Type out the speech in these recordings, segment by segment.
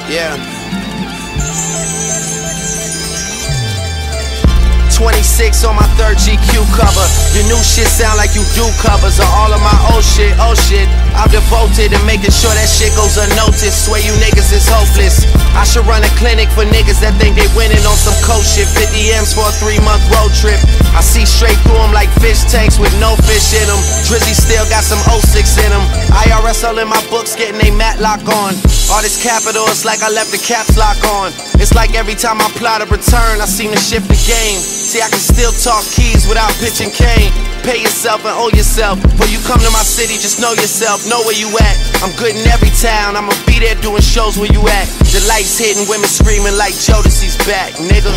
Yeah. 26 on my third GQ cover. Your new shit sound like you do covers of all of my old shit. Oh shit, I'm devoted to making sure that shit goes unnoticed. Swear you niggas is hopeless. I should run a clinic for niggas that think they winning on some cold shit. 50 M's for a 3-month road trip. I see straight through them like fish tanks with no fish in them. Drizzy still got some 06 in them. IRS all in my books getting they matlock on. All this capital, it's like I left the caps lock on. It's like every time I plot a return, I seem to shift the game. See, I can still talk keys without pitching cane. Pay yourself and owe yourself. Before you come to my city, just know yourself, know where you at. I'm good in every town, I'ma be there doing shows where you at. The lights hitting, women screaming like Jodeci's back, nigga.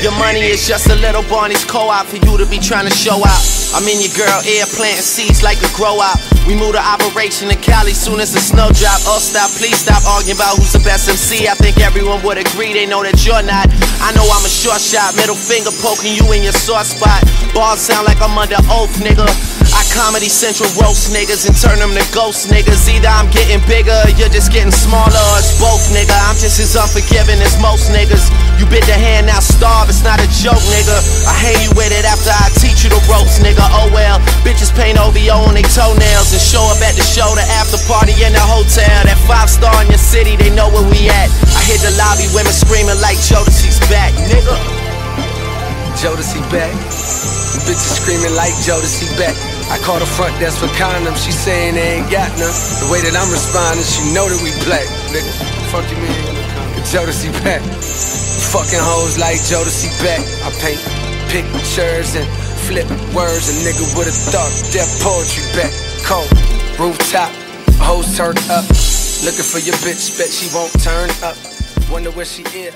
Your money is just a little Barney's co-op for you to be trying to show out. I'm in your girl ear planting seeds like a grow out. We move to operation in Cali soon as the snow drop. Oh stop, please stop arguing about who's the best MC. I think everyone would agree, they know that you're not. I know I'm a short shot, middle finger poking you in your sore spot. Bars sound like I'm under oath, nigga. I Comedy Central roast niggas and turn them to ghost niggas. Either I'm getting bigger or you're just getting smaller, or it's both, nigga. I'm just as unforgiving as most niggas. You bit the hand, now starve, it's not a joke, nigga. I hang you with it after I teach you the ropes, nigga. Oh well, bitches paint OVO on they toenails and show up at the show, the after party in the hotel. That 5-star in your city, they know where we at. I hit the lobby, women screaming like Jodeci's back, nigga. Jodeci back. Bitches screaming like Jodeci back. I call the front desk for condoms, she saying they ain't got none. The way that I'm responding, she know that we black, nigga. Fuck you mean? Jodeci back. Fucking hoes like Jodeci back. I paint pictures and flip words. A nigga with a thought, deaf poetry back. Cold, rooftop, hoes turned up. Looking for your bitch, bet she won't turn up. Wonder where she is.